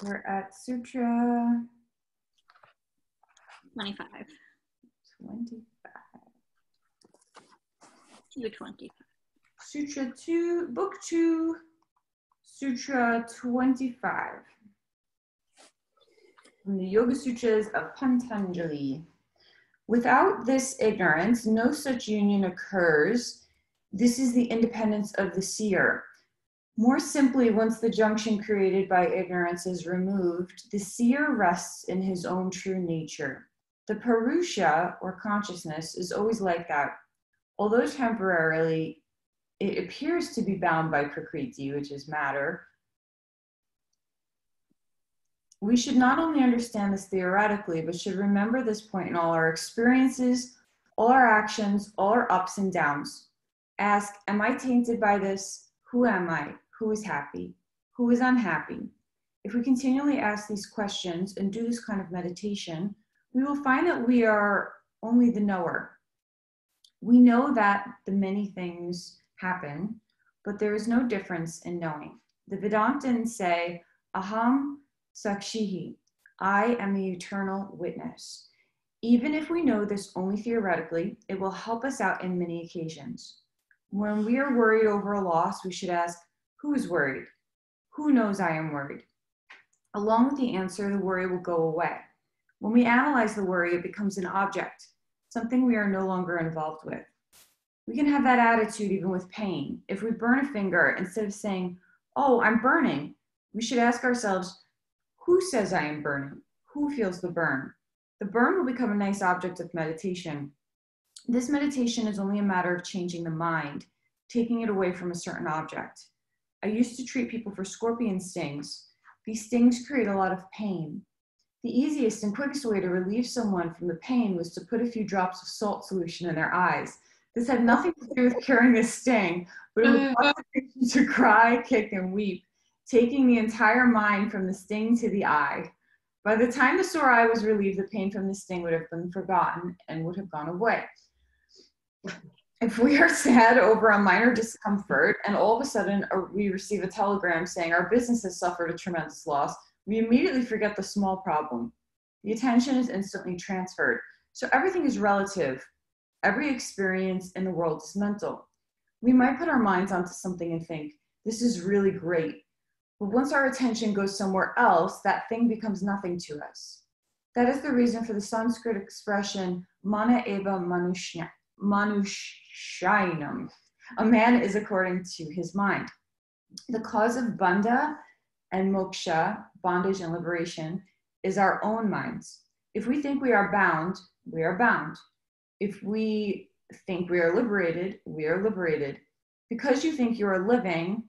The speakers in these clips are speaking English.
We're at Sutra 25. 25. 225. Sutra 2, Book 2, Sutra 25. From the Yoga Sutras of Pantanjali. Without this ignorance, no such union occurs. This is the independence of the seer. More simply, once the junction created by ignorance is removed, the seer rests in his own true nature. The Purusha, or consciousness, is always like that. Although temporarily, it appears to be bound by Prakriti, which is matter. We should not only understand this theoretically, but should remember this point in all our experiences, all our actions, all our ups and downs. Ask, am I tainted by this? Who am I? Who is happy? Who is unhappy? If we continually ask these questions and do this kind of meditation, we will find that we are only the knower. We know that the many things happen, but there is no difference in knowing. The Vedantins say, Aham Sakshihi, I am the eternal witness. Even if we know this only theoretically, it will help us out in many occasions. When we are worried over a loss, we should ask, who is worried? Who knows I am worried? Along with the answer, the worry will go away. When we analyze the worry, it becomes an object, something we are no longer involved with. We can have that attitude even with pain. If we burn a finger, instead of saying, oh, I'm burning, we should ask ourselves, who says I am burning? Who feels the burn? The burn will become a nice object of meditation. This meditation is only a matter of changing the mind, taking it away from a certain object. I used to treat people for scorpion stings. These stings create a lot of pain. The easiest and quickest way to relieve someone from the pain was to put a few drops of salt solution in their eyes. This had nothing to do with curing the sting, but it would cause the patient to cry, kick, and weep, taking the entire mind from the sting to the eye. By the time the sore eye was relieved, the pain from the sting would have been forgotten and would have gone away. If we are sad over a minor discomfort and all of a sudden we receive a telegram saying our business has suffered a tremendous loss, we immediately forget the small problem. The attention is instantly transferred. So everything is relative. Every experience in the world is mental. We might put our minds onto something and think, this is really great. But once our attention goes somewhere else, that thing becomes nothing to us. That is the reason for the Sanskrit expression, mana eva manushyanam. A man is according to his mind. The cause of bandha and moksha, bondage and liberation, is our own minds. If we think we are bound, we are bound. If we think we are liberated, we are liberated. Because you think you are living,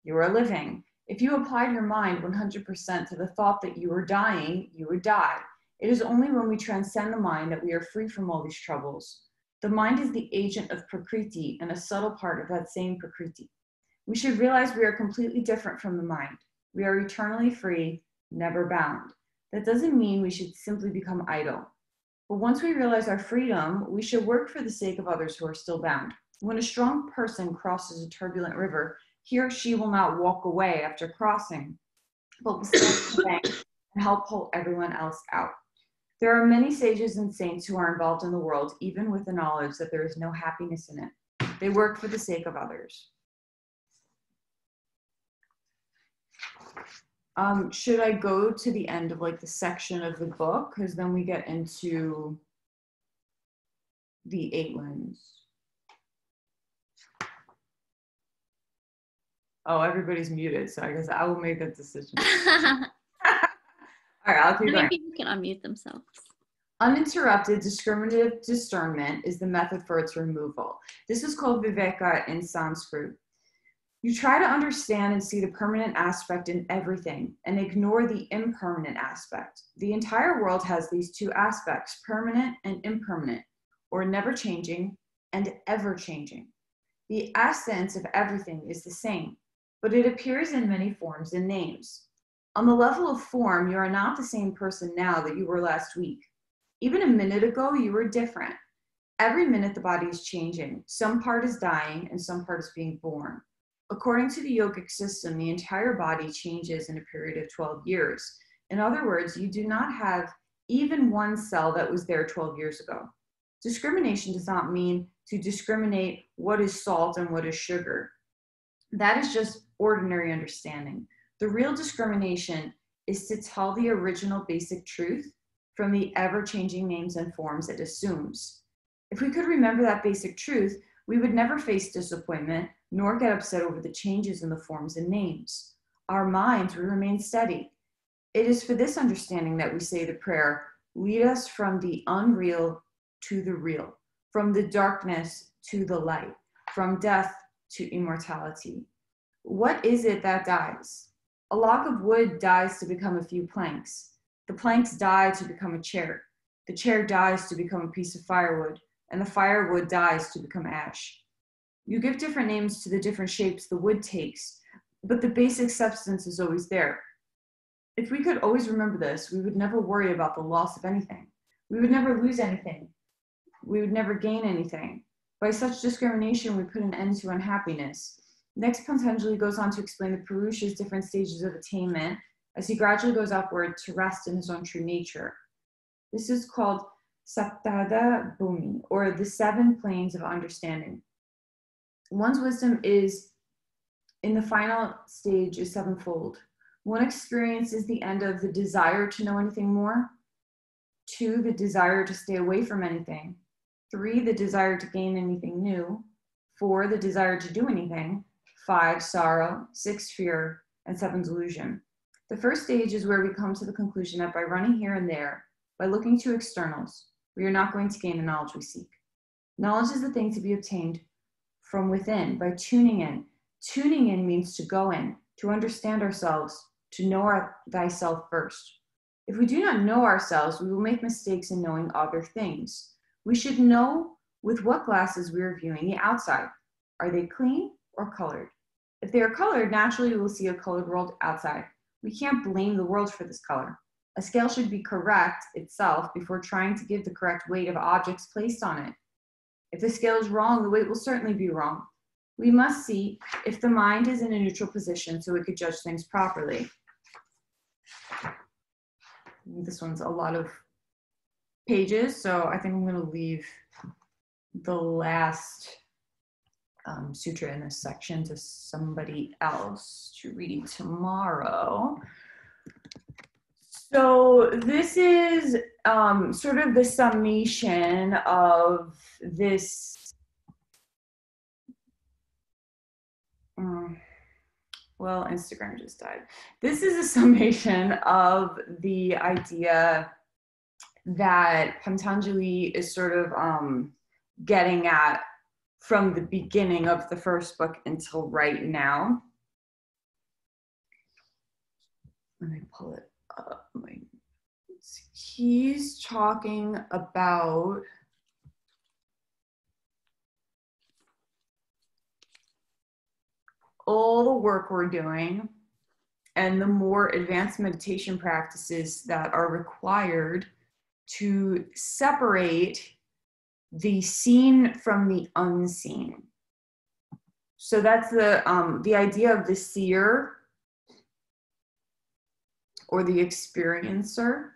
you are living. If you applied your mind 100% to the thought that you are dying, you would die. It is only when we transcend the mind that we are free from all these troubles. The mind is the agent of Prakriti and a subtle part of that same Prakriti. We should realize we are completely different from the mind. We are eternally free, never bound. That doesn't mean we should simply become idle. But once we realize our freedom, we should work for the sake of others who are still bound. When a strong person crosses a turbulent river, he or she will not walk away after crossing, but will stand on the bank and help pull everyone else out. There are many sages and saints who are involved in the world, even with the knowledge that there is no happiness in it. They work for the sake of others. Should I go to the end of like the section of the book? Because then we get into the 8 limbs. Oh, everybody's muted, so I guess I will make that decision. All right, I'll keep going. People can unmute themselves. Uninterrupted discriminative discernment is the method for its removal. This is called viveka in Sanskrit. You try to understand and see the permanent aspect in everything and ignore the impermanent aspect. The entire world has these two aspects, permanent and impermanent, or never changing and ever changing. The essence of everything is the same, but it appears in many forms and names. On the level of form, you are not the same person now that you were last week. Even a minute ago, you were different. Every minute, the body is changing. Some part is dying and some part is being born. According to the yogic system, the entire body changes in a period of 12 years. In other words, you do not have even one cell that was there 12 years ago. Discrimination does not mean to discriminate what is salt and what is sugar. That is just ordinary understanding. The real discrimination is to tell the original basic truth from the ever-changing names and forms it assumes. If we could remember that basic truth, we would never face disappointment nor get upset over the changes in the forms and names. Our minds would remain steady. It is for this understanding that we say the prayer, lead us from the unreal to the real, from the darkness to the light, from death to immortality. What is it that dies? A log of wood dies to become a few planks. The planks die to become a chair. The chair dies to become a piece of firewood, and the firewood dies to become ash. You give different names to the different shapes the wood takes, but the basic substance is always there. If we could always remember this, we would never worry about the loss of anything. We would never lose anything. We would never gain anything. By such discrimination, we put an end to unhappiness. Next, Pantanjali goes on to explain the Purusha's different stages of attainment as he gradually goes upward to rest in his own true nature. This is called Saptada Bhumi, or the 7 planes of understanding. One's wisdom is, in the final stage, is 7-fold. One experiences the end of the desire to know anything more. 2, the desire to stay away from anything. 3, the desire to gain anything new. 4, the desire to do anything. 5, sorrow. 6, fear. And 7, delusion. The first stage is where we come to the conclusion that by running here and there, by looking to externals, we are not going to gain the knowledge we seek. Knowledge is the thing to be obtained from within by tuning in. Tuning in means to go in, to understand ourselves, to know thyself first. If we do not know ourselves, we will make mistakes in knowing other things. We should know with what glasses we are viewing the outside. Are they clean or colored? If they are colored, naturally we will see a colored world outside. We can't blame the world for this color. A scale should be correct itself before trying to give the correct weight of objects placed on it. If the scale is wrong, the weight will certainly be wrong. We must see if the mind is in a neutral position so it could judge things properly. This one's a lot of pages, so I think I'm going to leave the last sutra in this section to somebody else to read tomorrow. So this is sort of the summation of this. Well, Instagram just died. This is a summation of the idea that Pantanjali is sort of getting at from the beginning of the first book until right now. Let me pull it up. He's talking about all the work we're doing and the more advanced meditation practices that are required to separate the seen from the unseen. So that's the idea of the seer or the experiencer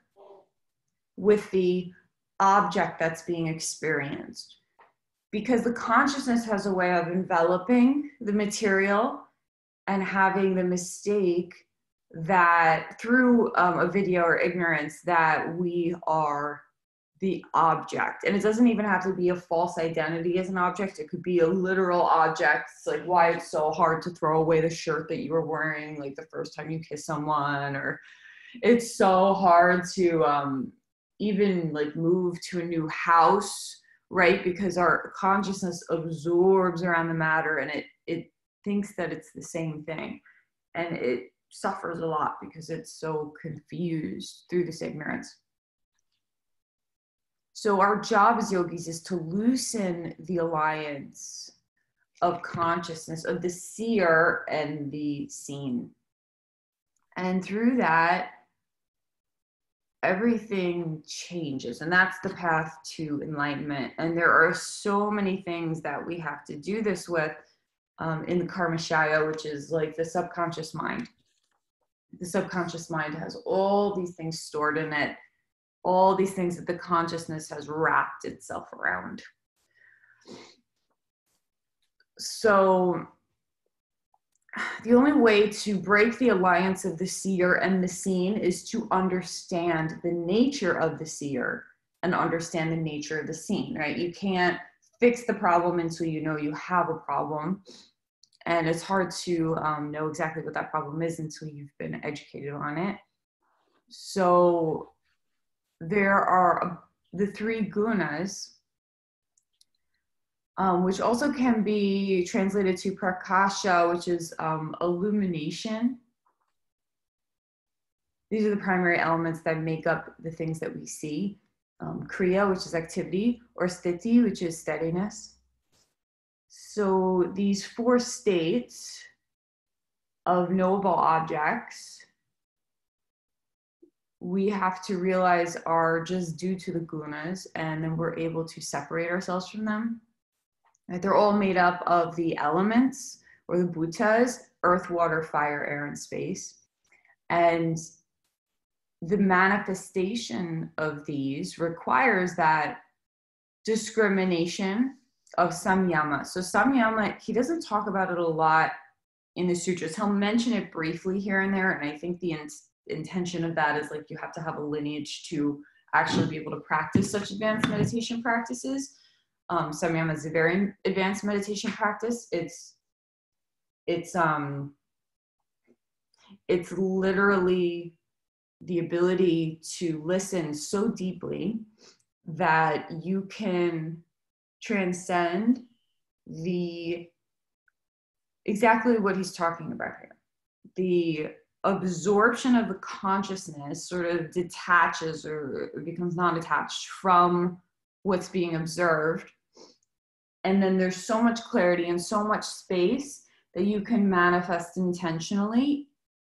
with the object that's being experienced. Because the consciousness has a way of enveloping the material and having the mistake that through a video or ignorance that we are the object. And it doesn't even have to be a false identity as an object. It could be a literal object. It's like why it's so hard to throw away the shirt that you were wearing like the first time you kiss someone, or it's so hard to even like move to a new house, right? Because our consciousness absorbs around the matter and it thinks that it's the same thing. And it suffers a lot because it's so confused through this ignorance. So our job as yogis is to loosen the alliance of consciousness, of the seer and the seen. And through that, everything changes. And that's the path to enlightenment. And there are so many things that we have to do this with. in the Karmashaya, which is like the subconscious mind. The subconscious mind has all these things stored in it, all these things that the consciousness has wrapped itself around. So the only way to break the alliance of the seer and the seen is to understand the nature of the seer and understand the nature of the seen, right? You can't fix the problem until you know you have a problem. And it's hard to know exactly what that problem is until you've been educated on it. So there are the three gunas, which also can be translated to prakasha, which is illumination. These are the primary elements that make up the things that we see. Kriya, which is activity, or sthiti, which is steadiness. So these four states of knowable objects, we have to realize are just due to the gunas, and then we're able to separate ourselves from them. Right? They're all made up of the elements, or the bhutas: earth, water, fire, air, and space. And the manifestation of these requires that discrimination of samyama. So samyama, he doesn't talk about it a lot in the sutras. He'll mention it briefly here and there, and I think the intention of that is like you have to have a lineage to actually be able to practice such advanced meditation practices. Samyama is a very advanced meditation practice. It's literally the ability to listen so deeply that you can transcend exactly what he's talking about here. The absorption of the consciousness sort of detaches or becomes non-attached from what's being observed. And then there's so much clarity and so much space that you can manifest intentionally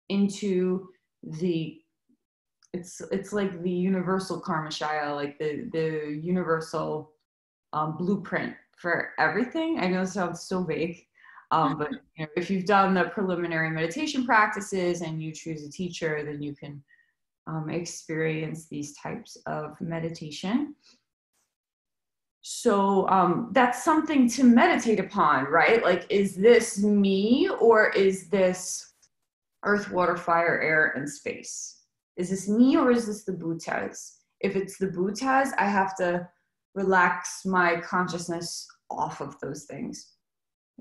into it's like the universal karmashaya, like the universal blueprint for everything. I know it sounds so vague, but you know, if you've done the preliminary meditation practices and you choose a teacher, then you can experience these types of meditation. So that's something to meditate upon, right? Like, is this me, or is this earth, water, fire, air, and space? Is this me, or is this the bhutas? If it's the bhutas, I have to relax my consciousness off of those things.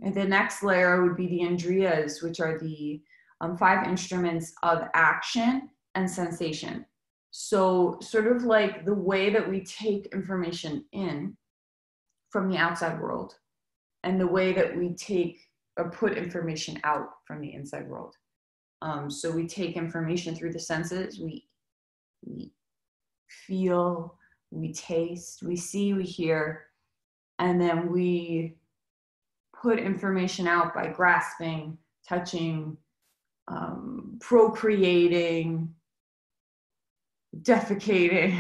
And the next layer would be the indriyas, which are the 5 instruments of action and sensation. So sort of like the way that we take information in from the outside world and the way that we take or put information out from the inside world. So we take information through the senses, we feel, we taste, we see, we hear, and then we put information out by grasping, touching, procreating, defecating,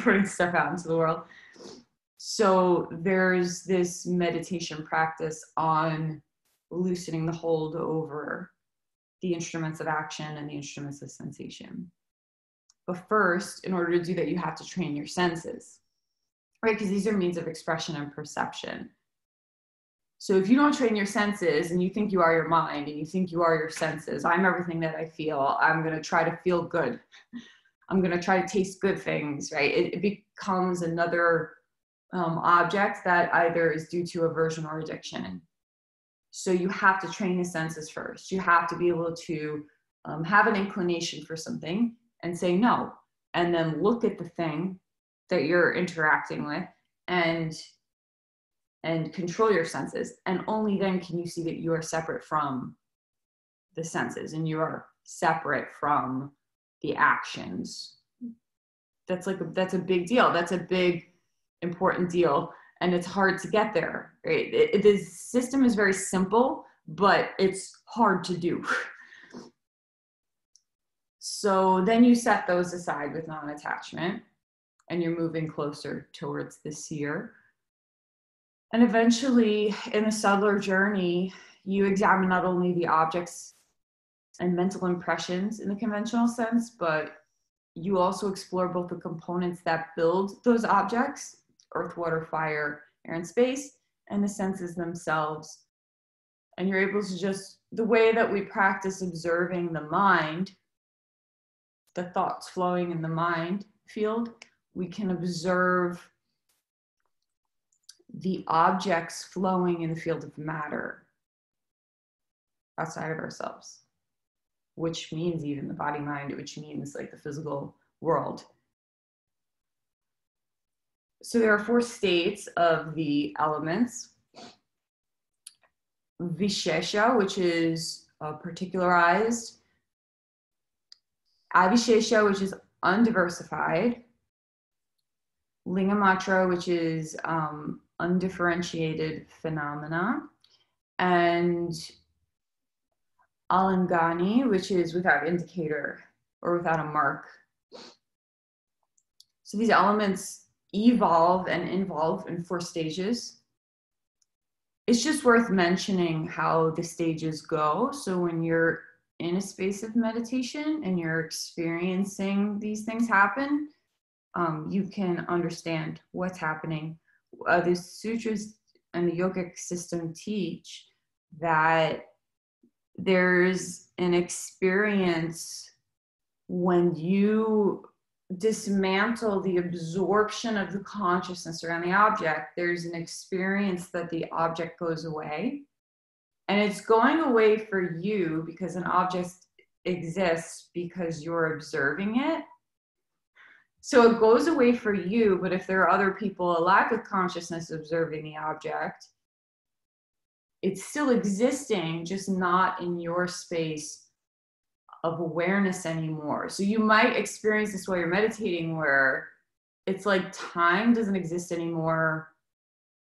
putting stuff out into the world. So there's this meditation practice on loosening the hold over the instruments of action and the instruments of sensation. But first, in order to do that, you have to train your senses, right? Because these are means of expression and perception. So if you don't train your senses and you think you are your mind and you think you are your senses, I'm everything that I feel, I'm going to try to feel good. I'm going to try to taste good things, right? It becomes another object that either is due to aversion or addiction. So you have to train the senses first. You have to be able to have an inclination for something and say no, and then look at the thing that you're interacting with and control your senses. And only then can you see that you are separate from the senses and you are separate from the actions. That's a big deal. That's a big, important deal. And it's hard to get there, right? The system is very simple, but it's hard to do. So then you set those aside with non-attachment and you're moving closer towards the seer. And eventually in the subtler journey, you examine not only the objects and mental impressions in the conventional sense, but you also explore both the components that build those objects, earth, water, fire, air, and space, and the senses themselves. And you're able to just, the way that we practice observing the mind, the thoughts flowing in the mind field, we can observe the objects flowing in the field of matter outside of ourselves, which means even the body mind, which means like the physical world. So there are 4 states of the elements. Vishesha, which is particularized. Avishesha, which is undiversified. Lingamatra, which is undifferentiated phenomena. And Alangani, which is without indicator or without a mark. So these elements evolve and involve in 4 stages. It's just worth mentioning how the stages go. So when you're in a space of meditation and you're experiencing these things happen, you can understand what's happening. The sutras and the yogic system teach that there's an experience when you dismantle the absorption of the consciousness around the object. There's an experience that the object goes away, and it's going away for you because an object exists because you're observing it. So it goes away for you, but if there are other people alive with consciousness observing the object, it's still existing, just not in your space of awareness anymore. So you might experience this while you're meditating, where it's like time doesn't exist anymore.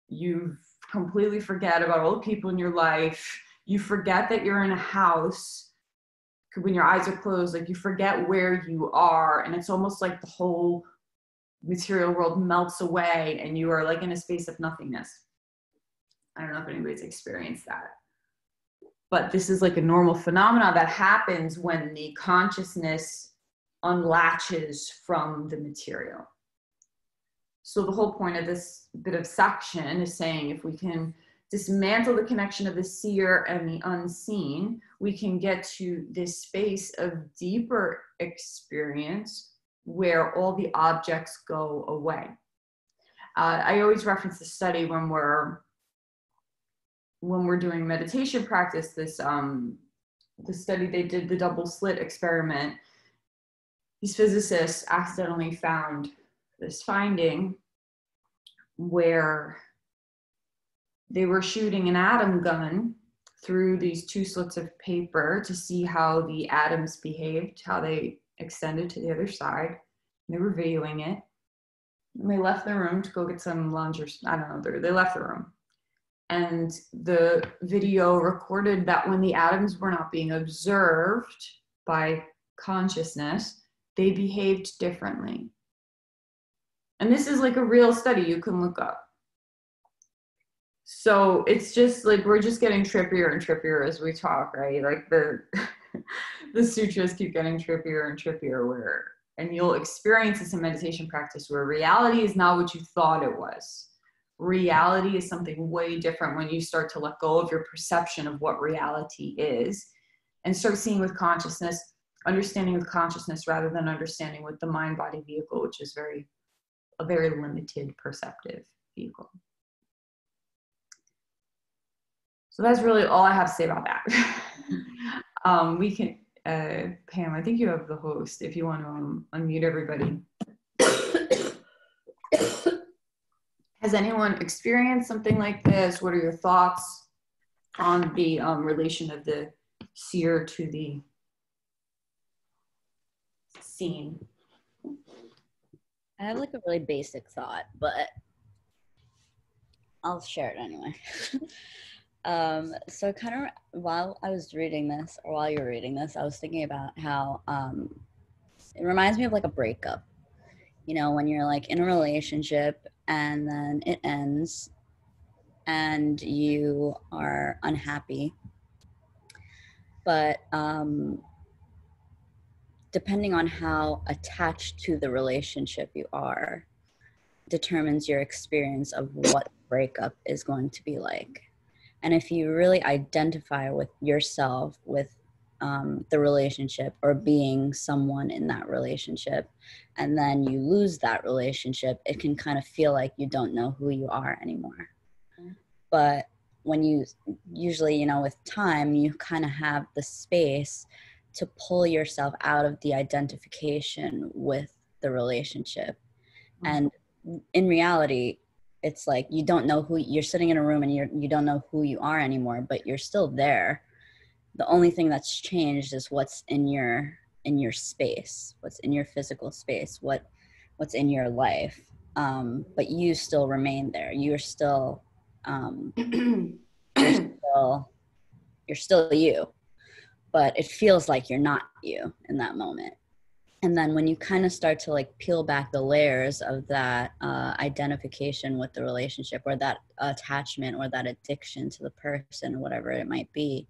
You completely forget about all the people in your life. You forget that you're in a house. When your eyes are closed, like you forget where you are, and it's almost like the whole material world melts away and you are like in a space of nothingness. I don't know if anybody's experienced that, but this is like a normal phenomenon that happens when the consciousness unlatches from the material. So the whole point of this bit of section is saying if we can dismantle the connection of the seer and the unseen, we can get to this space of deeper experience where all the objects go away. I always reference the study when we're doing meditation practice, this the study they did, the double slit experiment. These physicists accidentally found this finding where they were shooting an atom gun through these 2 slits of paper to see how the atoms behaved, how they extended to the other side. They were videoing it. And they left the room to go get some lunch, or I don't know, they left the room. And the video recorded that when the atoms were not being observed by consciousness, they behaved differently. And this is like a real study you can look up. So it's just like, we're just getting trippier and trippier as we talk, right? Like the sutras keep getting trippier and trippier, and you'll experience this in meditation practice where reality is not what you thought it was. Reality is something way different when you start to let go of your perception of what reality is and start seeing with consciousness, understanding with consciousness rather than understanding with the mind-body vehicle, which is a very limited perceptive vehicle. So that's really all I have to say about that. We can, Pam, I think you have the host if you want to unmute everybody. Has anyone experienced something like this? What are your thoughts on the relation of the seer to the seen? I have like a really basic thought, but I'll share it anyway. So kind of while I was reading this, or while you were reading this, I was thinking about how it reminds me of like a breakup. You know, when you're like in a relationship and then it ends and you are unhappy But depending on how attached to the relationship you are determines your experience of what breakup is going to be like. And if you really identify with yourself, with the relationship or being someone in that relationship, and then you lose that relationship, it can kind of feel like you don't know who you are anymore. But when you usually, you know, with time, you kind of have the space to pull yourself out of the identification with the relationship. And in reality, it's like you don't know who you're sitting in a room and you don't know who you are anymore, but you're still there. The only thing that's changed is what's in your space, what's in your physical space, what's in your life. But you still remain there. You're still you're still you, but it feels like you're not you in that moment. And then when you kind of start to like peel back the layers of that identification with the relationship, or that attachment, or that addiction to the person, or whatever it might be,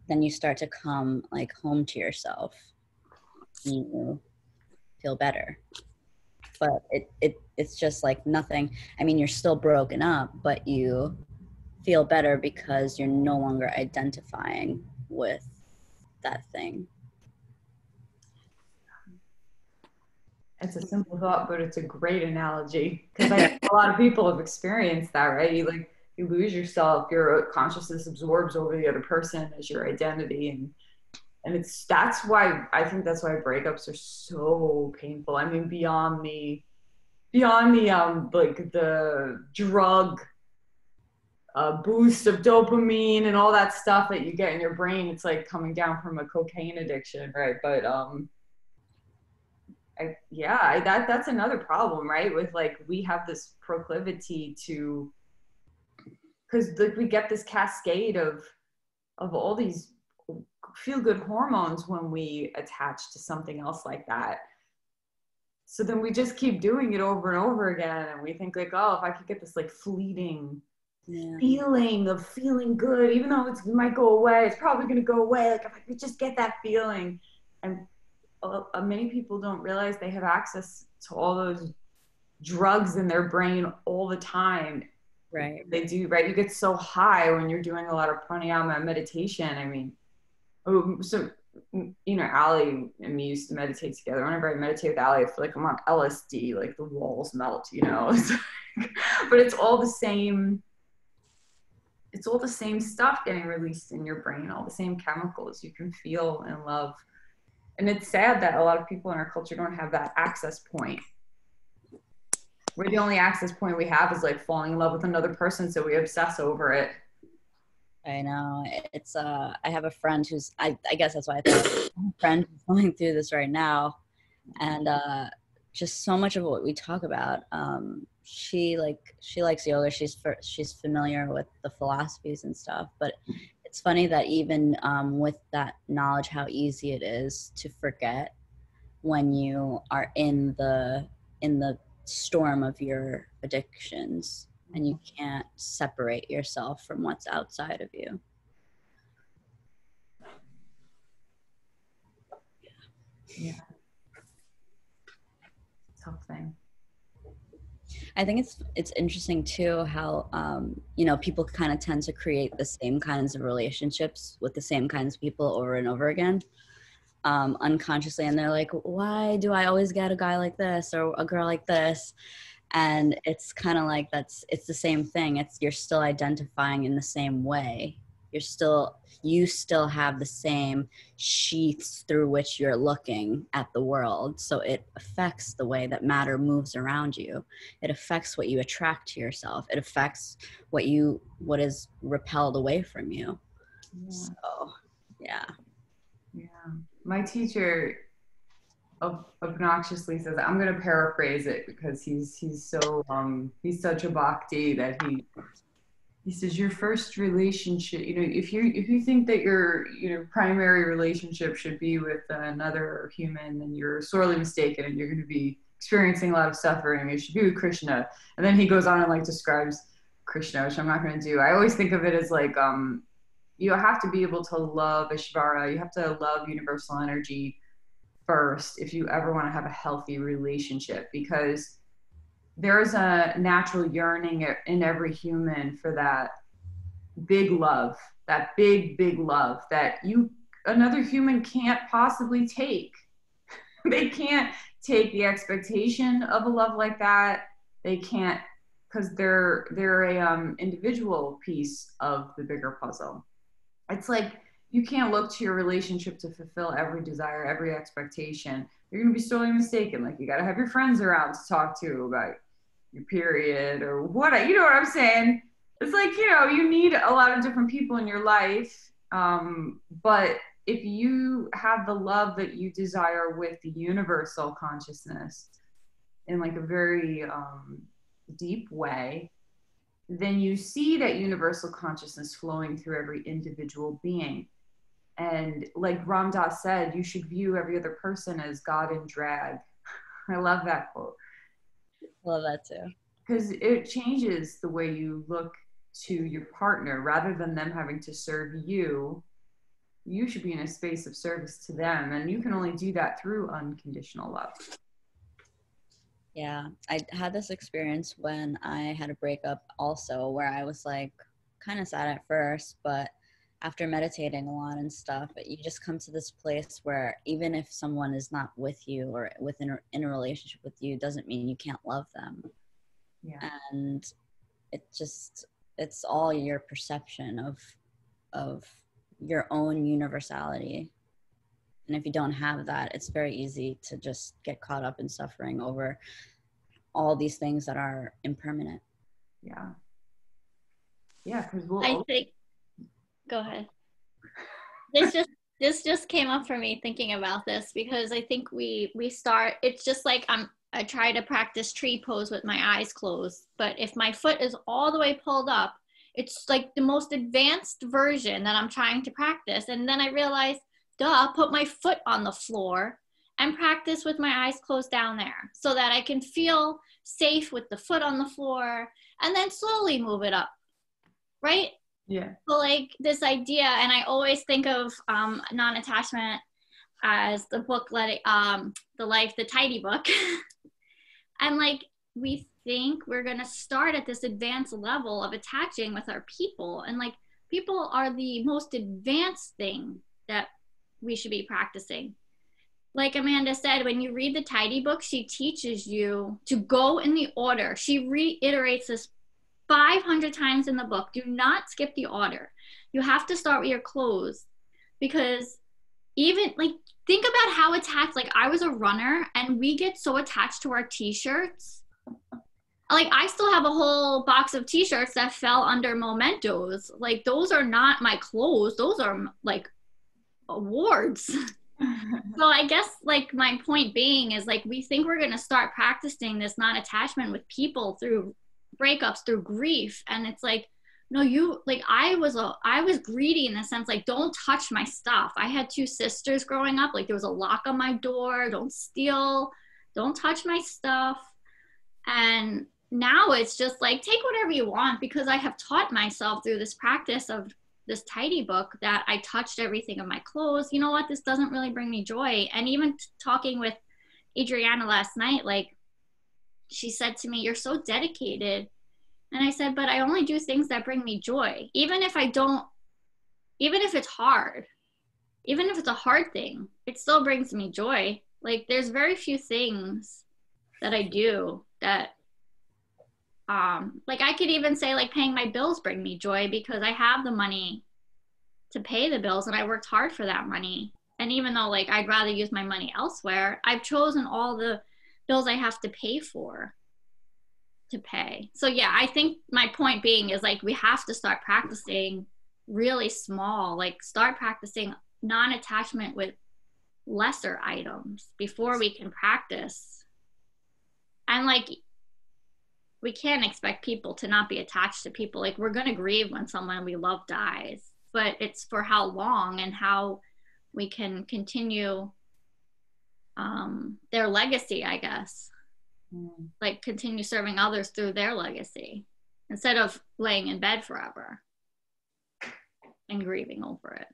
then you start to come like home to yourself. You feel better. But it's just like nothing. I mean, you're still broken up, but you feel better because you're no longer identifying with that thing. It's a simple thought, but it's a great analogy, because I think a lot of people have experienced that, right? You lose yourself, your consciousness absorbs over the other person as your identity, and that's why I think that's why breakups are so painful. I mean, beyond the like the drug boost of dopamine and all that stuff that you get in your brain, it's like coming down from a cocaine addiction, right? But that's another problem, right? With like, we have this proclivity to, because like we get this cascade of all these feel good hormones when we attach to something else like that. So then we just keep doing it over and over again, and we think like, oh, if I could get this like fleeting feeling of feeling good, even though it might go away, it's probably going to go away. Like if I could just get that feeling. And many people don't realize they have access to all those drugs in their brain all the time. Right. They do, right? You get so high when you're doing a lot of pranayama and meditation. I mean, so, you know, Ali and me used to meditate together. Whenever I meditate with Ali, I feel like I'm on LSD, like the walls melt, you know. But it's all the same. It's all the same stuff getting released in your brain, all the same chemicals you can feel and love. And it's sad that a lot of people in our culture don't have that access point, where the only access point we have is like falling in love with another person, so we obsess over it. I know. It's I have a friend who's I guess that's why I thought a friend who's going through this right now, and just so much of what we talk about. She likes yoga. She's familiar with the philosophies and stuff, but it's funny that even with that knowledge, how easy it is to forget when you are in the storm of your addictions, and you can't separate yourself from what's outside of you. Yeah. Tough thing. I think it's interesting too how you know, people kind of tend to create the same kinds of relationships with the same kinds of people over and over again, unconsciously, and they're like, why do I always get a guy like this or a girl like this? And it's kind of like it's the same thing. It's you're still identifying in the same way. You still have the same sheaths through which you're looking at the world. So it affects the way that matter moves around you. It affects what you attract to yourself. It affects what is repelled away from you. Yeah. So, yeah. Yeah. My teacher obnoxiously says, I'm going to paraphrase it because he's such a bhakti that he says, your first relationship, you know, if you think that your primary relationship should be with another human, then you're sorely mistaken, and you're going to be experiencing a lot of suffering. It should be with Krishna. And then he goes on and like describes Krishna, which I'm not going to do. I always think of it as like you have to be able to love Ishvara. You have to love universal energy first if you ever want to have a healthy relationship, because there's a natural yearning in every human for that big love, that big love that another human can't possibly take. They can't take the expectation of a love like that. They can't, because they're a individual piece of the bigger puzzle. It's like you can't look to your relationship to fulfill every desire, every expectation. You're going to be sorely mistaken. Like, you got to have your friends around to talk to about your period or what, you know what I'm saying? It's like, you need a lot of different people in your life. But if you have the love that you desire with the universal consciousness in like a very deep way, then you see that universal consciousness flowing through every individual being. And like Ram Dass said, you should view every other person as God in drag. I love that quote. Love that too. Because it changes the way you look to your partner. Rather than them having to serve you, you should be in a space of service to them. And you can only do that through unconditional love. Yeah, I had this experience when I had a breakup also, where I was like kind of sad at first, but after meditating a lot and stuff, you just come to this place where even if someone is not with you or in a relationship with you, doesn't mean you can't love them. Yeah. And it's all your perception of your own universality. And if you don't have that, it's very easy to just get caught up in suffering over all these things that are impermanent. Yeah. Yeah, because I think, go ahead. This just came up for me thinking about this, because I think we start, it's just like I try to practice tree pose with my eyes closed, but if my foot is all the way pulled up, it's like the most advanced version that I'm trying to practice. And then I realized, put my foot on the floor and practice with my eyes closed down there so that I can feel safe with the foot on the floor, and then slowly move it up, right? Yeah. So like this idea, and I always think of non-attachment as the book, the Tidy Book. And like, we think we're going to start at this advanced level of attaching with our people. And like, people are the most advanced thing that we should be practicing. Like Amanda said, when you read the Tidy Book, she teaches you to go in the order. She reiterates this 500 times in the book. Do not skip the order. You have to start with your clothes, because even like, think about how attached, like I was a runner and we get so attached to our t-shirts. Like I still have a whole box of t-shirts that fell under mementos. Like those are not my clothes. Those are like awards. So I guess like my point being is like, we think we're going to start practicing this non-attachment with people through breakups, through grief. And it's like, no, I was greedy in the sense, like, don't touch my stuff. I had 2 sisters growing up. Like there was a lock on my door, don't steal, don't touch my stuff. And now it's just like, take whatever you want, because I have taught myself through this practice of this Tidy Book that I touched everything of my clothes. You know what? This doesn't really bring me joy. And even talking with Adriana last night, like she said to me, you're so dedicated. And I said, but I only do things that bring me joy. Even if it's hard, even if it's a hard thing, it still brings me joy. Like there's very few things that I do that, like I could even say like paying my bills bring me joy, because I have the money to pay the bills and I worked hard for that money. And even though like I'd rather use my money elsewhere, I've chosen all the bills I have to pay for to pay. So yeah, I think my point being is like, we have to start practicing really small, like start practicing non-attachment with lesser items before we can practice. And like, we can't expect people to not be attached to people. Like we're going to grieve when someone we love dies, but it's for how long and how we can continue their legacy, I guess. Like continue serving others through their legacy instead of laying in bed forever. and grieving over it.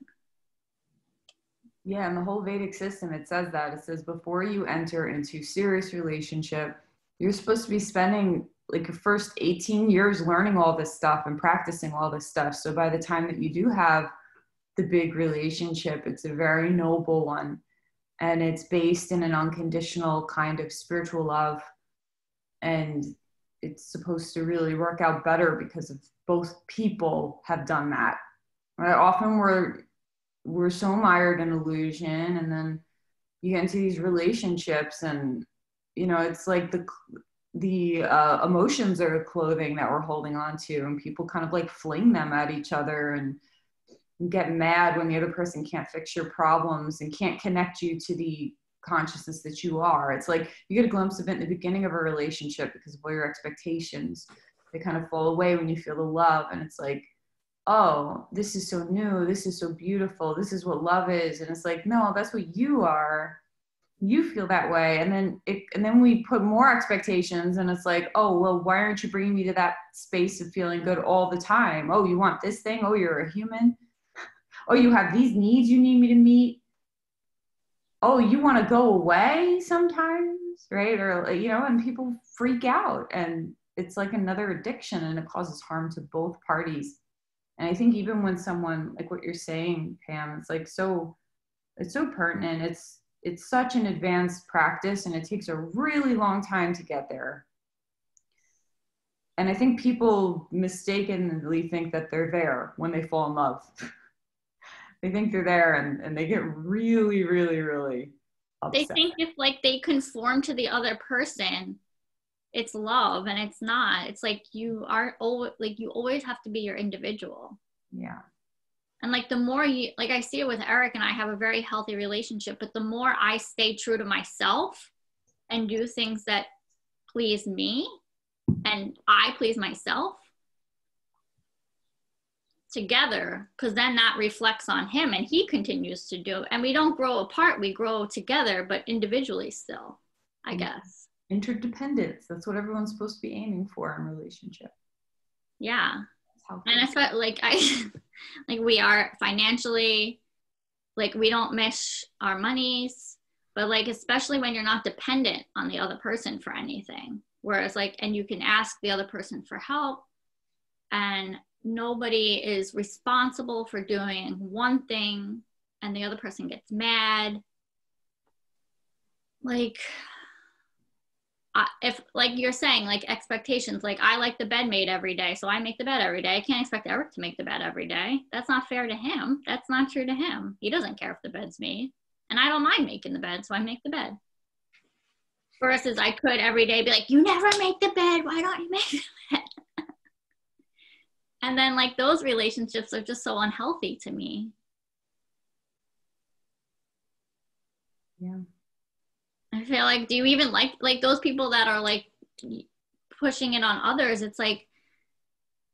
Yeah, and the whole Vedic system, it says that. It says before you enter into serious relationship, you're supposed to be spending like your first 18 years learning all this stuff and practicing all this stuff. So by the time that you do have the big relationship, it's a very noble one. And it's based in an unconditional kind of spiritual love. And it's supposed to really work out better because of both people have done that. Right? Often we're so mired in illusion, and then you get into these relationships, and it's like the emotions are the clothing that we're holding on to, and people kind of like fling them at each other and get mad when the other person can't fix your problems and can't connect you to the consciousness that you are. It's like you get a glimpse of it in the beginning of a relationship because of all your expectations. They kind of fall away when you feel the love, and it's like, oh, this is so new, this is so beautiful, this is what love is. And it's like, no, that's what you are. You feel that way. And then we put more expectations, and it's like, oh, well, why aren't you bringing me to that space of feeling good all the time? Oh, you want this thing? Oh, you're a human. Oh, you have these needs you need me to meet. Oh, you want to go away sometimes, right? Or, and people freak out, and it's like another addiction, and it causes harm to both parties. And I think even when someone, like what you're saying, Pam, it's like it's so pertinent. It's such an advanced practice, and it takes a really long time to get there. And I think people mistakenly think that they're there when they fall in love. They think they're there, and they get really, really, really upset. They think if like they conform to the other person, it's love, and it's not. It's like you always have to be your individual. Yeah. And like the more I see it with Eric, and I have a very healthy relationship, but the more I stay true to myself and do things that please me and I please myself together, because then that reflects on him and he continues to do it. And we don't grow apart, we grow together, but individually still, I guess. Interdependence, that's what everyone's supposed to be aiming for in relationship. Yeah. And I felt like we are financially, like we don't mesh our monies, but like especially when you're not dependent on the other person for anything, whereas like, and you can ask the other person for help, and nobody is responsible for doing one thing and the other person gets mad. Like if like you're saying, like expectations, like I like the bed made every day, so I make the bed every day. I can't expect Eric to make the bed every day. That's not fair to him. That's not true to him. He doesn't care if the bed's made, and I don't mind making the bed, so I make the bed. Versus I could every day be like, you never make the bed, why don't you make the bed? And then like those relationships are just so unhealthy to me. Yeah. I feel like, do you even like those people that are like pushing it on others? It's like,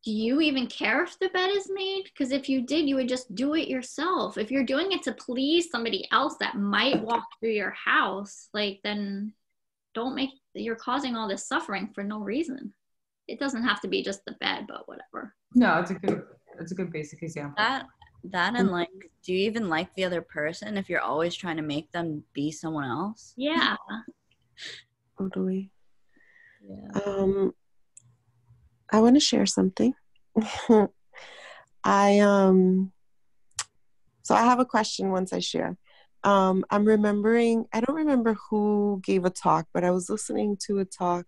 do you even care if the bed is made? Because if you did, you would just do it yourself. If you're doing it to please somebody else that might walk through your house, like then you're causing all this suffering for no reason. It doesn't have to be just the bed, but whatever. No, it's a good basic example. That and like, do you even like the other person if you're always trying to make them be someone else? Yeah. Totally. Yeah. I want to share something. So I have a question once I share. I'm remembering, I don't remember who gave a talk, but I was listening to a talk,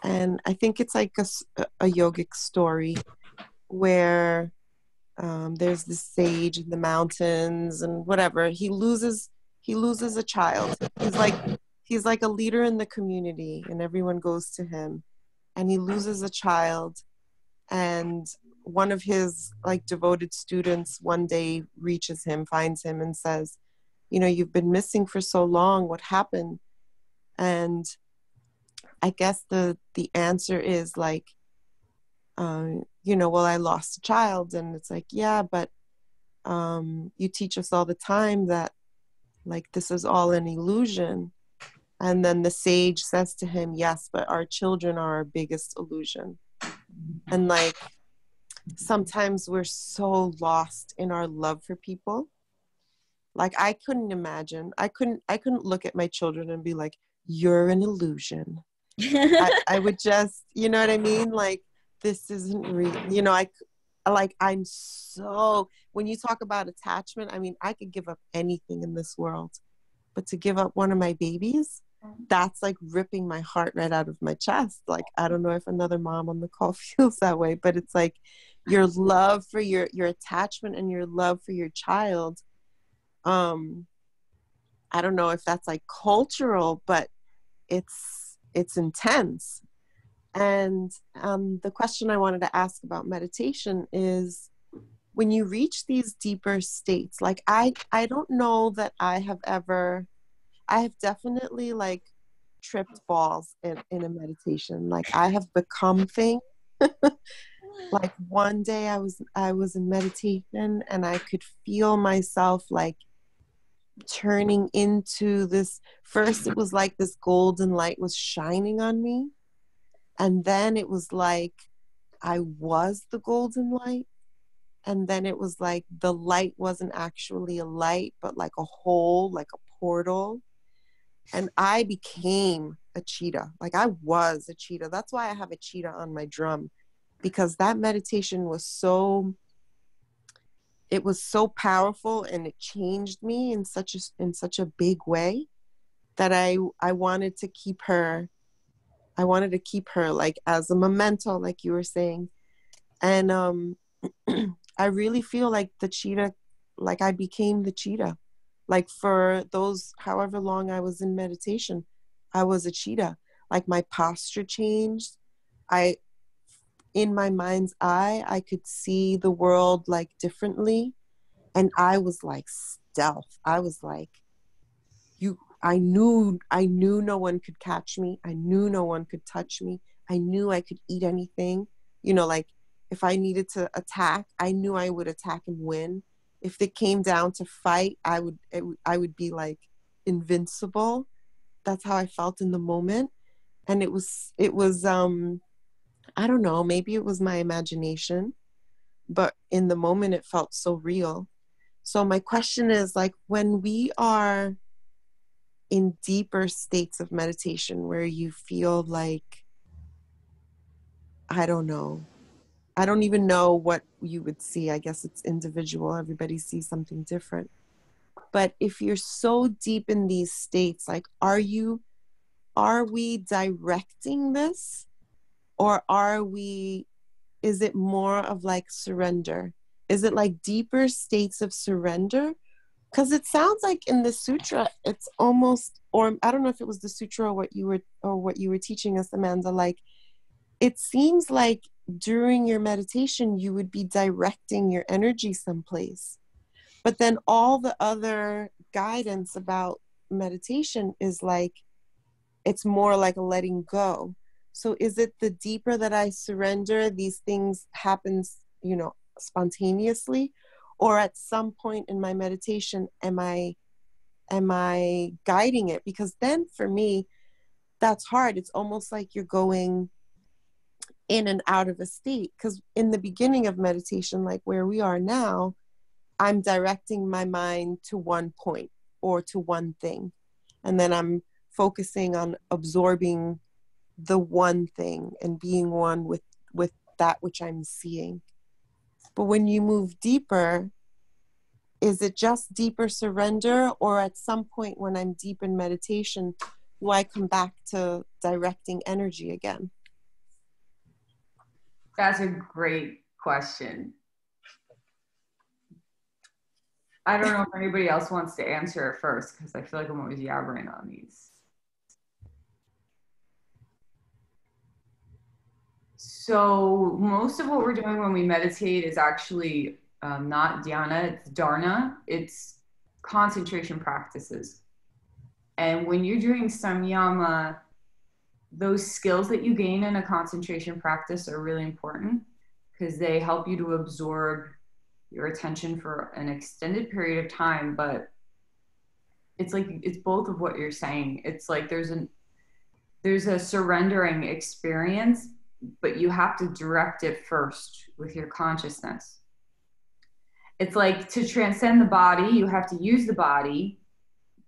and I think it's like a yogic story where there's this sage in the mountains and whatever. He loses a child. He's like a leader in the community, and everyone goes to him, and he loses a child. And one of his like devoted students one day reaches him, finds him, and says, you've been missing for so long. What happened? And I guess the answer is like, well, I lost a child. And it's like, yeah, but you teach us all the time that like this is all an illusion. And then the sage says to him, yes, but our children are our biggest illusion. And like sometimes we're so lost in our love for people. Like I couldn't imagine. I couldn't look at my children and be like, you're an illusion. I would just, you know what I mean? Like, this isn't real. You know, I'm so, when you talk about attachment, I mean, I could give up anything in this world, but to give up one of my babies, that's like ripping my heart right out of my chest. Like, I don't know if another mom on the call feels that way, but it's like your love for your attachment and your love for your child. I don't know if that's like cultural, but it's intense. And the question I wanted to ask about meditation is, when you reach these deeper states, like I don't know that I have definitely like tripped balls in a meditation. Like I have become things. Like one day I was in meditation and I could feel myself like turning into this. First it was like this golden light was shining on me, and then it was like I was the golden light, and then it was like the light wasn't actually a light but like a hole, like a portal, and I became a cheetah. Like I was a cheetah. That's why I have a cheetah on my drum, because that meditation was so, it was so powerful, and it changed me in such a big way that I wanted to keep her. I wanted to keep her like as a memento, like you were saying. And I really feel like the cheetah, like I became the cheetah. Like for those however long I was in meditation, I was a cheetah. Like my posture changed. I, in my mind's eye, I could see the world like differently. And I was like stealth. I was like, I knew no one could catch me. I knew no one could touch me. I knew I could eat anything. You know, like if I needed to attack, I knew I would attack and win. If it came down to fight, I would be like invincible. That's how I felt in the moment. And it was I don't know, maybe it was my imagination, but in the moment it felt so real. So my question is, like, when we are in deeper states of meditation where you feel like, I don't know, I don't even know what you would see. I guess it's individual. Everybody sees something different. But if you're so deep in these states, like, are we directing this, or is it more of like surrender? Is it like deeper states of surrender? Because it sounds like in the sutra, it's almost, or I don't know if it was the sutra or what you were teaching us, Amanda, like it seems like during your meditation, you would be directing your energy someplace. But then all the other guidance about meditation is like, it's more like a letting go. So is it the deeper that I surrender, these things happens, spontaneously? Or at some point in my meditation, am I guiding it? Because then for me, that's hard. It's almost like you're going in and out of a state. Because in the beginning of meditation, like where we are now, I'm directing my mind to one point or to one thing. And then I'm focusing on absorbing the one thing and being one with that which I'm seeing. But when you move deeper, is it just deeper surrender, or at some point when I'm deep in meditation, do I come back to directing energy again? That's a great question. I don't know if anybody else wants to answer it first, because I feel like I'm always yabbering on these. So most of what we're doing when we meditate is actually not dhyana, it's dharana. It's concentration practices. And when you're doing samyama, those skills that you gain in a concentration practice are really important, because they help you to absorb your attention for an extended period of time. But it's like, it's both of what you're saying. It's like there's a surrendering experience, but you have to direct it first with your consciousness. It's like to transcend the body, you have to use the body.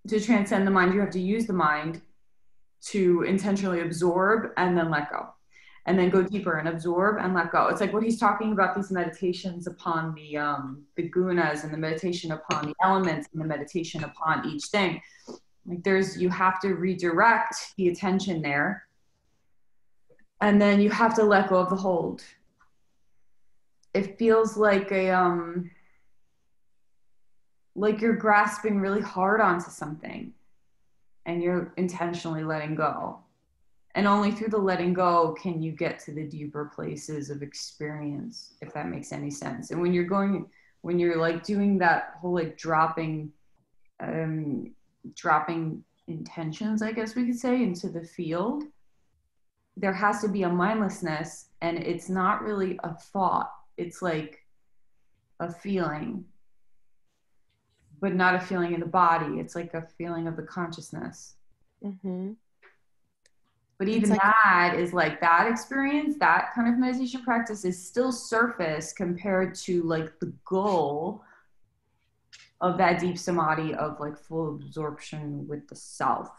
To transcend the mind, you have to use the mind to intentionally absorb and then let go. And then go deeper and absorb and let go. It's like what he's talking about, these meditations upon the gunas, and the meditation upon the elements, and the meditation upon each thing. Like you have to redirect the attention there. And then you have to let go of the hold. It feels like like you're grasping really hard onto something and you're intentionally letting go. And only through the letting go can you get to the deeper places of experience, if that makes any sense. And when you're like doing that whole like dropping intentions, I guess we could say, into the field, there has to be a mindlessness, and it's not really a thought. It's like a feeling, but not a feeling in the body. It's like a feeling of the consciousness. Mm-hmm. But even like, that is like that experience, that kind of meditation practice is still surface compared to like the goal of that deep samadhi of like full absorption with the self,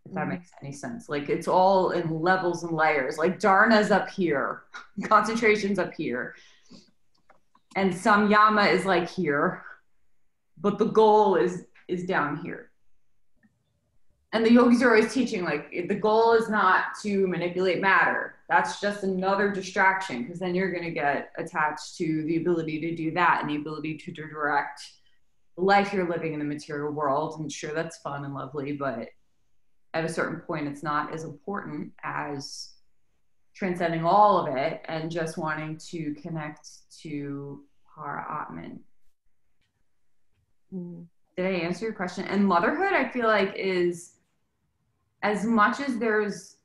if that makes any sense. Like it's all in levels and layers. Like dharna's up here, concentration's up here, and samyama is like here, but the goal is down here. And the yogis are always teaching, like, the goal is not to manipulate matter. That's just another distraction, because then you're going to get attached to the ability to do that and the ability to direct the life you're living in the material world. And sure, that's fun and lovely, but at a certain point, it's not as important as transcending all of it and just wanting to connect to Para Atman. Did I answer your question? And motherhood, I feel like, is, as much as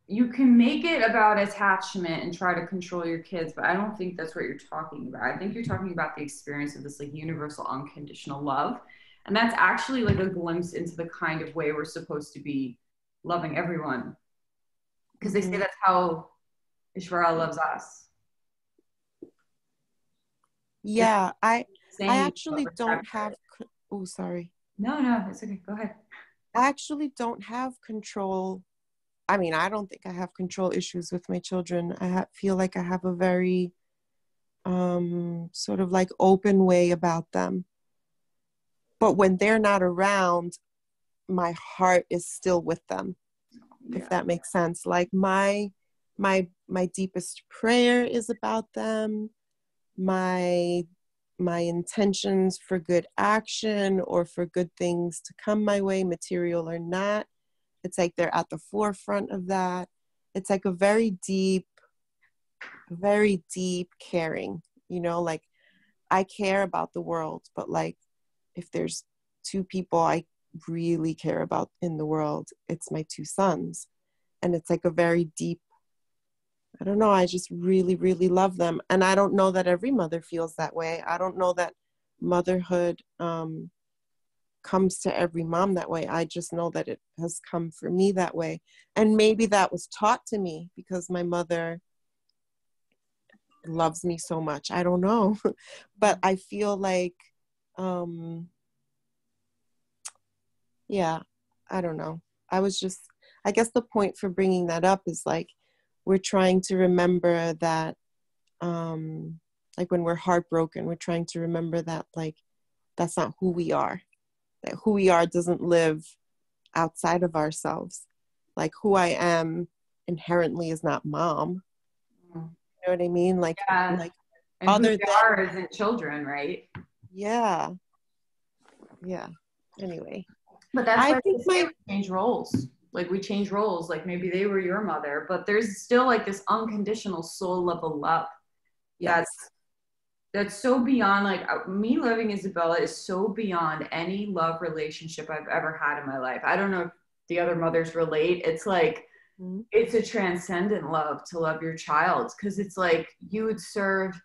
you can make it about attachment and try to control your kids, but I don't think that's what you're talking about. I think you're talking about the experience of this like universal unconditional love. And that's actually like a glimpse into the kind of way we're supposed to be loving everyone. Because they say that's how Ishvara loves us. Yeah, I actually don't have, oh, sorry. No, it's okay. Go ahead. I actually don't have control. I mean, I don't think I have control issues with my children. I feel like I have a very sort of like open way about them. But when they're not around, my heart is still with them, if that makes sense. Like my deepest prayer is about them. My intentions for good action or for good things to come my way, material or not, it's like they're at the forefront of that. It's like a very deep caring, you know, like I care about the world, but like if there's two people I really care about in the world, it's my two sons. And it's like a very deep, I don't know, I just really, really love them. And I don't know that every mother feels that way. I don't know that motherhood comes to every mom that way. I just know that it has come for me that way. And maybe that was taught to me because my mother loves me so much. I don't know. But I feel like, yeah, I don't know. I guess the point for bringing that up is like, we're trying to remember that, like when we're heartbroken, we're trying to remember that, like, that's not who we are. That who we are doesn't live outside of ourselves. Like who I am inherently is not mom. You know what I mean? Like, like and other who they are isn't children, right? Yeah. Anyway, but that's why we change roles. Like we change roles. Like maybe they were your mother, but there's still like this unconditional soul level love. Yes. That's so beyond, like, me loving Isabella is so beyond any love relationship I've ever had in my life. I don't know if the other mothers relate. It's like, it's a transcendent love to love your child, because it's like you would serve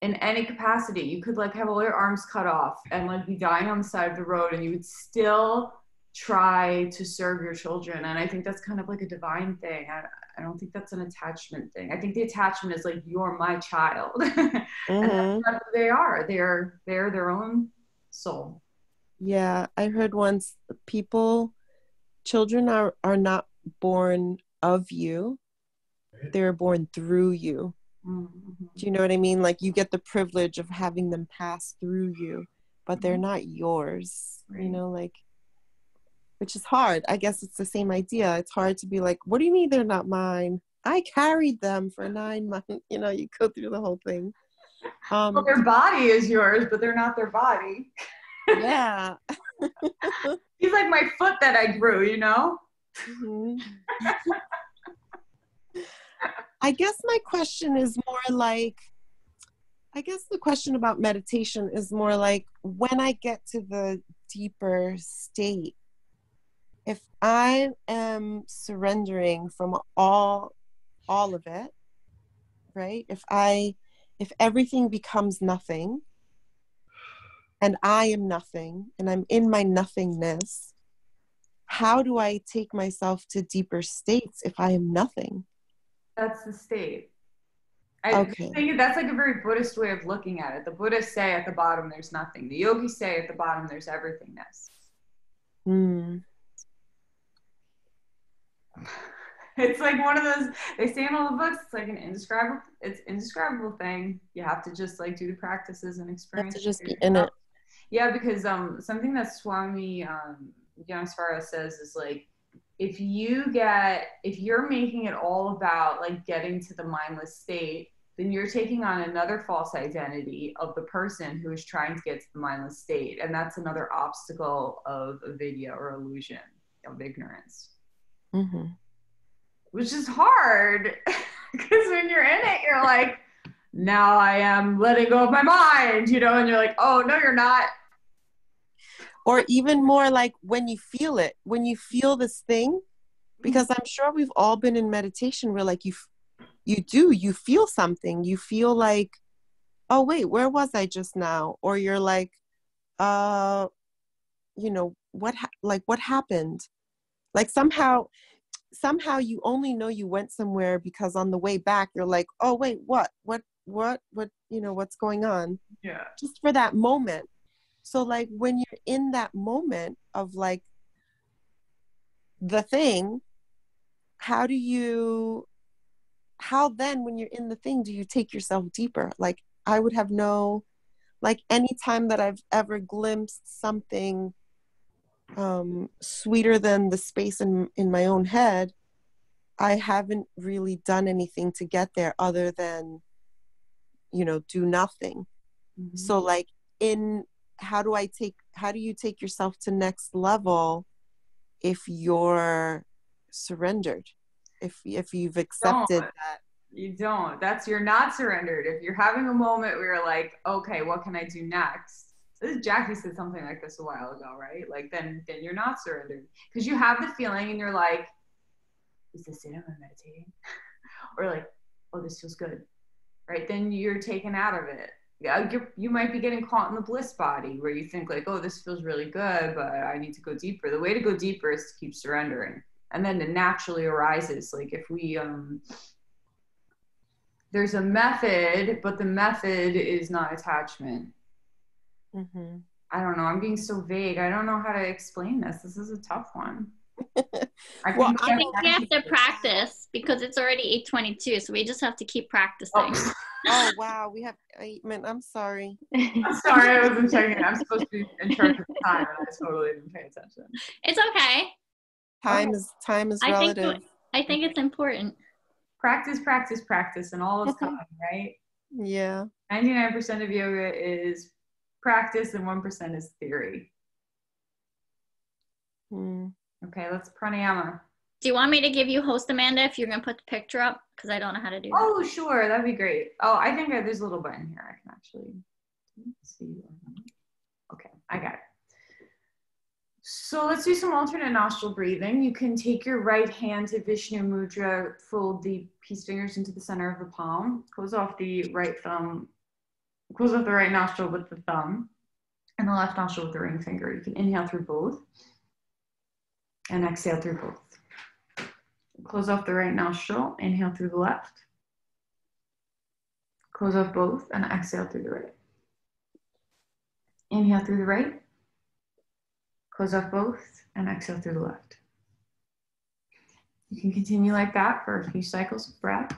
in any capacity. You could like have all your arms cut off and like be dying on the side of the road, and you would still try to serve your children. And I think that's kind of like a divine thing. I don't think that's an attachment thing. I think the attachment is like, you're my child. And that's what they are. They're their own soul. Yeah, I heard once children are not born of you, they're born through you. Mm-hmm. Do you know what I mean? Like, you get the privilege of having them pass through you, but they're not yours, Right. you know, like, which is hard. I guess it's the same idea. It's hard to be like, what do you mean they're not mine? I carried them for 9 months. You know, you go through the whole thing. Well, their body is yours, but they're not their body. Yeah. He's like my foot that I grew, you know? Mm-hmm. I guess my question is more like, I guess the question about meditation is more like, when I get to the deeper state, if I am surrendering from all of it, right? If everything becomes nothing and I am nothing and I'm in my nothingness, how do I take myself to deeper states if I am nothing? That's the state. Okay. I think that's like a very Buddhist way of looking at it. The Buddhists say at the bottom there's nothing. The yogis say at the bottom there's everythingness. It's like one of those, they say in all the books, it's like an indescribable thing. You have to just like do the practices and experience. You have to just be in it. Yeah, because something that Swami Yanasvara says is like, if you're making it all about like getting to the mindless state, then you're taking on another false identity of the person who is trying to get to the mindless state. And that's another obstacle of avidya or illusion of ignorance. Mm-hmm. Which is hard because when you're in it, you're like, now I am letting go of my mind, you know, and you're like, oh, no, you're not. Or even more like when you feel it, when you feel this thing, because I'm sure we've all been in meditation where like you feel something, you feel like, oh, wait, where was I just now? Or you're like, you know, what happened? Like somehow you only know you went somewhere because on the way back, you're like, oh, wait, what, you know, what's going on? Yeah. Just for that moment. So like when you're in that moment of like the thing, how then when you're in the thing, do you take yourself deeper? Like I would have like anytime that I've ever glimpsed something sweeter than the space in my own head, I haven't really done anything to get there other than, you know, do nothing. Mm-hmm. So like how do you take yourself to next level if you're surrendered, if you've accepted that? You don't. You're not surrendered. If you're having a moment where you're like, okay, what can I do next? Jackie said something like this a while ago, right? Like then you're not surrendered because you have the feeling and you're like, is this it? Am I meditating? Or like, oh, this feels good, right? Then you're taken out of it. Yeah, you might be getting caught in the bliss body where you think like, oh, this feels really good, but I need to go deeper. The way to go deeper is to keep surrendering. And then it naturally arises. Like if we, there's a method, but the method is not attachment. Mm-hmm. I don't know. I'm being so vague. I don't know how to explain this. This is a tough one. I think we have to practice because it's already 8:22, so we just have to keep practicing. Oh wow, we have 8 minutes. I'm sorry. I'm sorry, I wasn't checking. I'm supposed to be in charge of the time, and I totally didn't pay attention. It's okay. Time is relative. I think it's important. Practice, and all is time, right? Yeah. 99% of yoga is practice, and 1% is theory. Okay, let's pranayama. Do you want me to give you host, Amanda, if you're going to put the picture up? Because I don't know how to do that. Oh, sure. That'd be great. Oh, I think there's a little button here. I can actually see. Okay, I got it. So let's do some alternate nostril breathing. You can take your right hand to Vishnu Mudra, fold the peace fingers into the center of the palm, close off the right nostril with the thumb, and the left nostril with the ring finger. You can inhale through both. And exhale through both. Close off the right nostril, inhale through the left. Close off both and exhale through the right. Inhale through the right. Close off both and exhale through the left. You can continue like that for a few cycles of breath.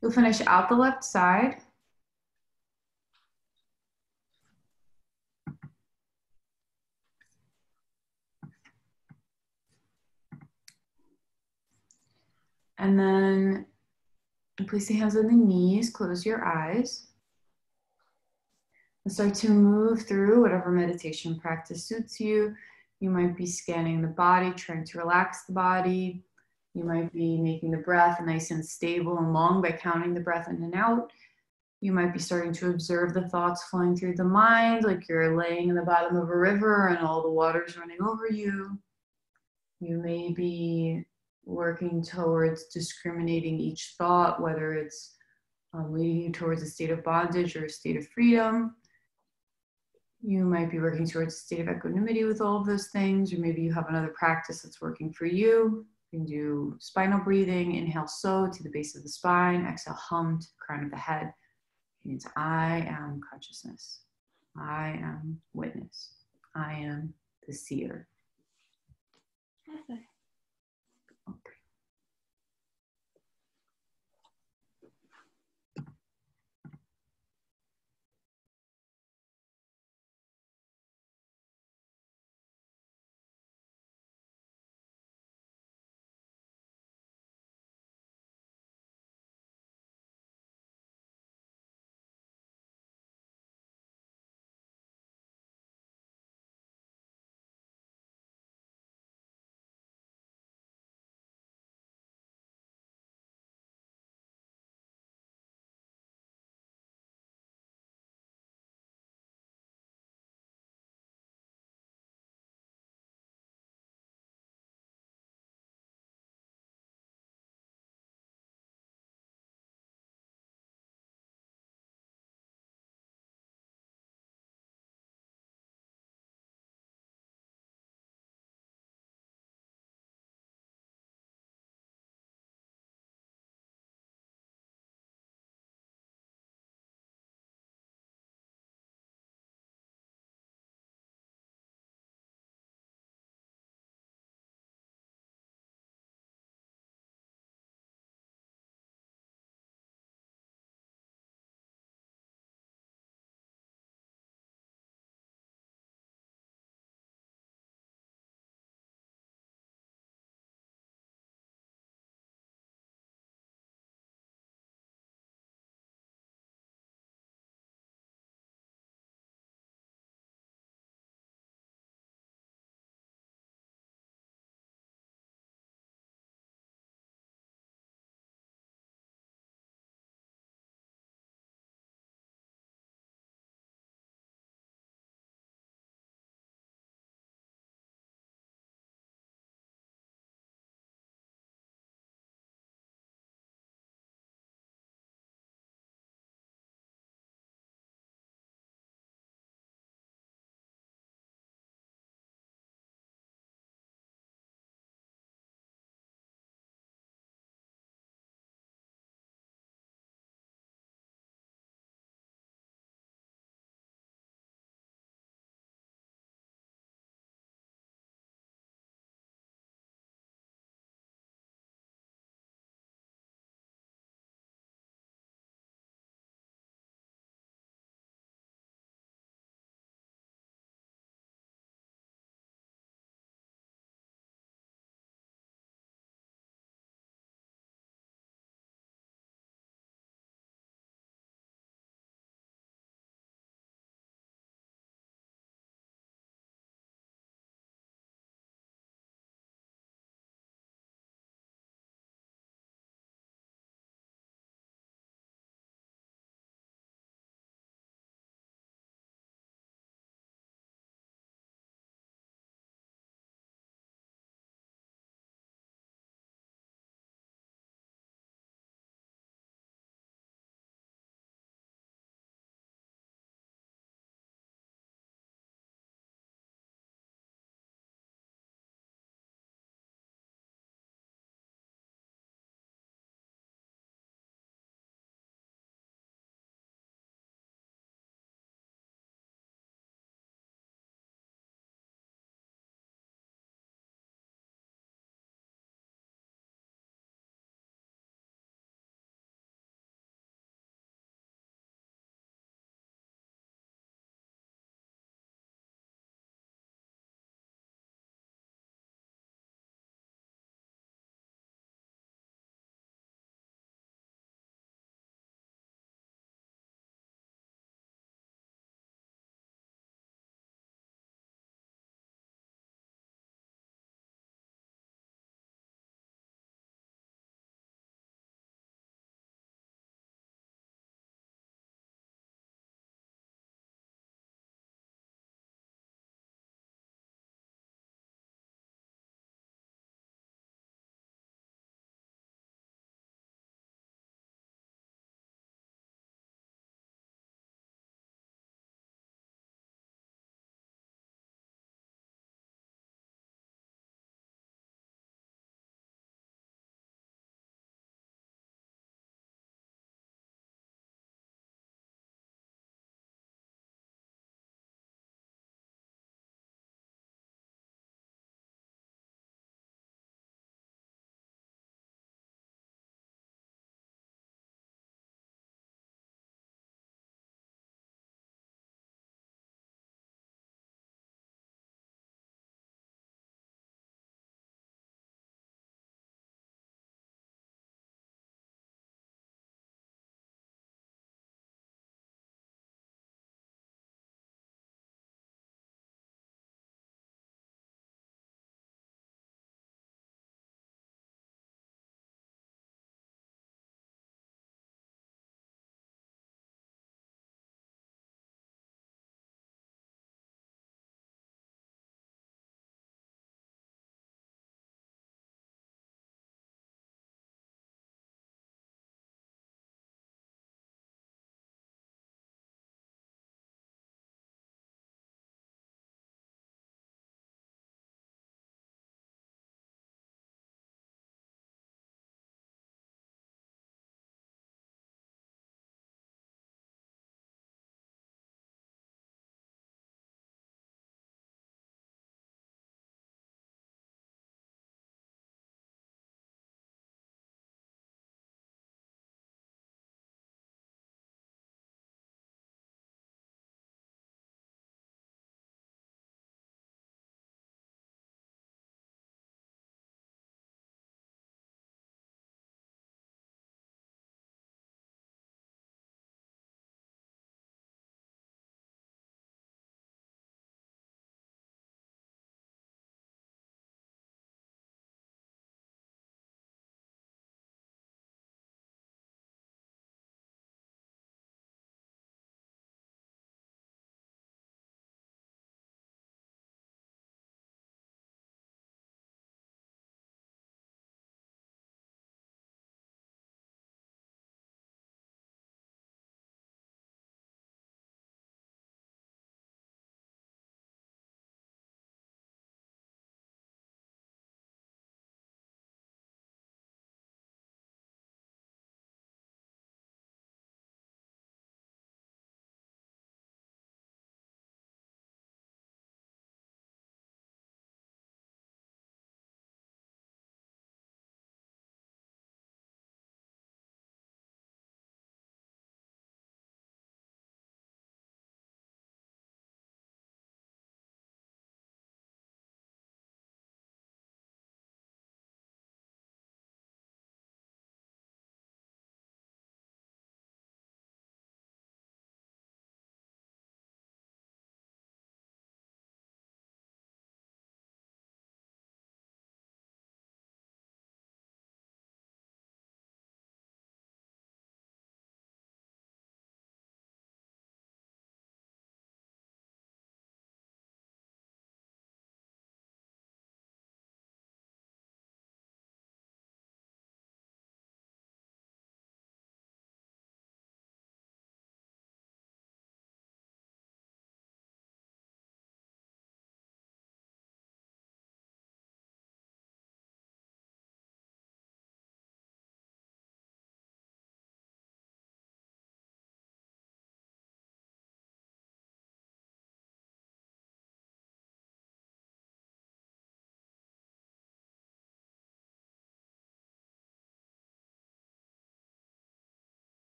You'll finish out the left side. And then place the hands on the knees, close your eyes. And start to move through whatever meditation practice suits you. You might be scanning the body, trying to relax the body. You might be making the breath nice and stable and long by counting the breath in and out. You might be starting to observe the thoughts flowing through the mind, like you're laying in the bottom of a river and all the water's running over you. You may be working towards discriminating each thought, whether it's leading you towards a state of bondage or a state of freedom. You might be working towards a state of equanimity with all of those things, or maybe you have another practice that's working for you. You can do spinal breathing. Inhale, so to the base of the spine. Exhale, hum to the crown of the head. It means I am consciousness. I am witness. I am the seer. Okay.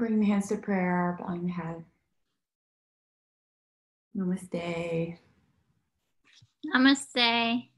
Bring the hands to prayer, bowing the head. Namaste. Namaste.